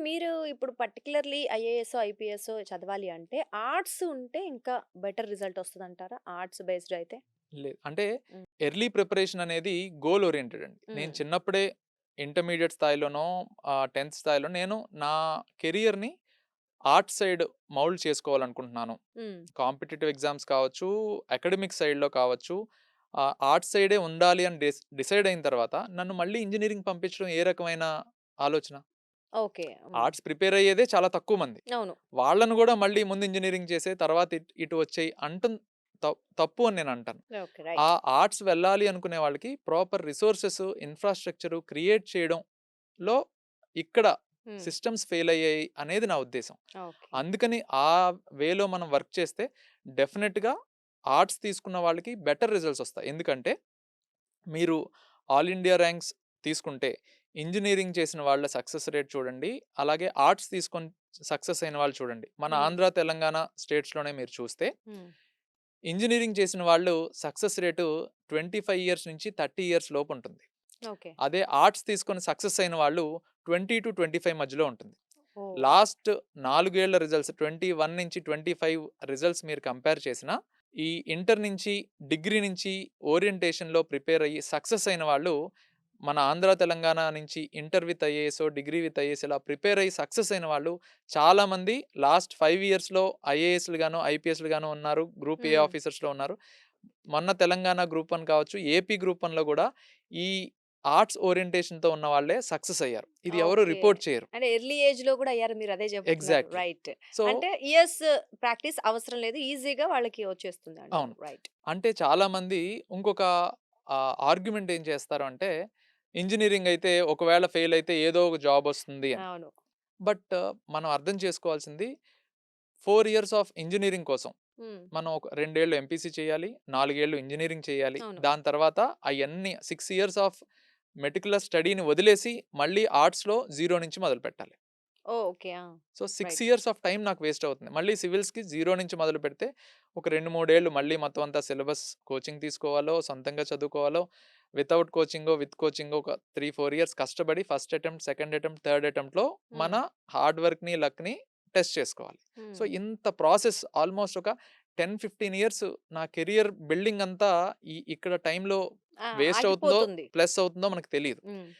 మీరు ఇప్పుడు పర్టిక్యులర్‌లీ ఐఏఎస్సో, ఐపీఎస్సో చదవాలి అంటే ఆర్ట్స్ ఉంటే ఇంకా బెటర్ రిజల్ట్ వస్తదంటారా? ఆర్ట్స్ బేస్డ్ అయితే? లేదు. అంటే హ్మ్. ఎర్లీ ప్రిపరేషన్ అనేది గోల్ ఓరియెంటెడ్ అండి. నేను హ్మ్. చిన్నప్పుడే ఇంటర్మీడియేట్ స్థాయిలోనో 10థ్ స్థాయిలో నేను నా కెరియర్‌ని ఆర్ట్ సైడ్ మౌల్డ్ చేసుకోవాలనుకుంటున్నాను. హ్మ్. కాంపిటీటివ్ ఎగ్జామ్స్ కావచ్చు, అకాడమిక్ సైడ్‌లో కావచ్చు. ఆర్ట్ సైడే ఉండాలి అని డిసైడ్ అయిన తర్వాత నన్ను మళ్ళీ ఇంజినీరింగ్ పంపించడం ఏ రకమైన ఆలోచన? ఓకే. హ్మ్. ఆర్ట్స్ ప్రిపేర్ అయ్యేదే చాలా తక్కువ మంది. అవును. వాళ్ళను గూడా మళ్ళీ ముందు ఇంజినీరింగ్ చేసే తర్వాత ఇటు వచ్చేయి అంటం తప్పు అని నేనంటాను. ఓకే. ఆ రైట్. ఆర్ట్స్ వెళ్ళాలి అనుకునే వాళ్ళకి ప్రాపర్ రిసోర్సెస్, ఇన్‌ఫ్రాస్ట్రక్చర్ క్రియేట్ చేయడంలో ఇక్కడ హ్మ్. సిస్టమ్స్ ఫెయిల్ అయ్యాయి అనేది నా ఉద్దేశం. ఓకే. అందుకని ఆ వేలో మనం వర్క్ చేస్తే డెఫినిట్‌గా ఆర్ట్స్ తీసుకున్న వాళ్ళకి బెటర్ రిజల్ట్స్ ఒస్తాయి. ఎందుకంటే మీరు ఆల్ ఇండియా ర్యాంక్స్ తీసుకుంటే ఇంజినీరింగ్ చేసిన వాళ్ళ సక్సెస్ రేట్ చూడండి. అలాగే ఆర్ట్స్ తీసుకొని సక్సెస్ అయిన వాళ్ళు చూడండి. మన హ్మ్. ఆంధ్ర, తెలంగాణ స్టేట్స్‌లోనే మీరు చూస్తే హ్మ్. ఇంజినీరింగ్ చేసిన వాళ్ళు సక్సెస్ రేటు 25 ఇయర్స్ నుంచి 30 ఇయర్స్ లోపుంటుంది. ఓకే. అదే ఆర్ట్స్ తీసుకొని సక్సెస్ అయిన వాళ్ళు 20-25 మధ్యలో ఉంటుంది. ఓహ్! లాస్ట్ 4 ఏళ్ల రిజల్ట్స్ 21 నుంచి 25 రిజల్ట్స్ మీరు కంపేర్ చేసినా, ఈ ఇంటర్ నుంచి, డిగ్రీ నుంచి ఓరియంటేషన్‌లో ప్రిపేర్ అయ్యి సక్సెస్ అయిన వాళ్ళు, మన ఆంధ్ర, తెలంగాణ నుంచి ఇంటర్ విత్ ఐఏఎసో, డిగ్రీ విత్ ఐఏఎస్ ఇలా ప్రిపేర్ అయ్యి సక్సెస్ అయిన వాళ్ళు చాలామంది లాస్ట్ 5 ఇయర్స్‌లో ఐఏఎస్‌లుగాను, ఐపీఎస్‌లుగాను ఉన్నారు. గ్రూప్ ఏ హ్మ్. ఆఫీసర్స్‌లో ఉన్నారు. మొన్న తెలంగాణ గ్రూప్ 1 కావచ్చు, ఏపీ గ్రూప్ 1లో గూడా ఈ ఆర్ట్స్ ఓరియంటేషన్‌తో ఉన్న వాళ్ళే సక్సెస్ అయ్యారు. ఇది ఎవరు ఓకే. రిపోర్ట్ చేయరు. అంటే ఎర్లీ ఏజ్‌లో గూడా అయ్యారు మీరు అదే చెప్తున్నారు. ఎగ్జాక్ట్‌లీ. రైట్. సో అంటే ఇయర్స్ ప్రాక్టీస్ అవసరం లేదు. ఈజీగా వాళ్ళకి వచ్చేస్తుంది అంటారు. అవును. రైట్. అంటే చాలామంది ఇంకొక ఆర్గ్యుమెంట్ ఏం చేస్తారు అంటే, ఇంజినీరింగ్ అయితే ఒకవేళ ఫెయిల్ అయితే ఏదో ఒక జాబ్ వస్తుంది అని. అవును. బట్ మనం అర్థం చేసుకోవాల్సింది 4 ఇయర్స్ ఆఫ్ ఇంజినీరింగ్ కోసం హ్మ్. మనం ఒక 2 ఏళ్ళు ఎంపీసీ చేయాలి. 4 ఏళ్ళు ఇంజినీరింగ్ చేయాలి. అవును. దాని తర్వాత అయన్నీ 6 ఇయర్స్ ఆఫ్ మెటిక్యులర్ స్టడీని వదిలేసి మళ్ళీ ఆర్ట్స్‌లో జీరో నుంచి మొదలుపెట్టాలి. ఓహ్! ఓకే. ఆ! So, 6 right. Years of time నాకు వేస్ట్ అవుతుంది. మళ్ళీ సివిల్స్‌కి జీరో నుంచి మొదలుపెడితే ఒక 2, 3 ఏళ్ళు మళ్ళీ మొత్తం అంతా సిలబస్ కోచింగ్ తీసుకోవాలో, సొంతంగా చదువుకోవాలో, వితౌట్ కోచింగో, విత్ కోచింగో ఒక 3, 4 ఇయర్స్ కష్టపడి first attempt, second attempt, third అటెంప్ట్‌లో హ్మ్. మన హార్డ్ వర్క్‌ని, లక్‌ని టెస్ట్ చేసుకోవాలి. సో, హ్మ్. ఇంత ప్రాసెస్ ఆల్‌మోస్ట్ ఒక 10, 15 ఇయర్స్ నా కెరియర్ బిల్డింగ్ అంతా ఇక్కడ టైమ్‌లో ఆ! వేస్ట్ అవుతుందో, ఆగిపోతుంది. ప్లస్ అవుతుందో మనకు తెలీదు. హ్మ్.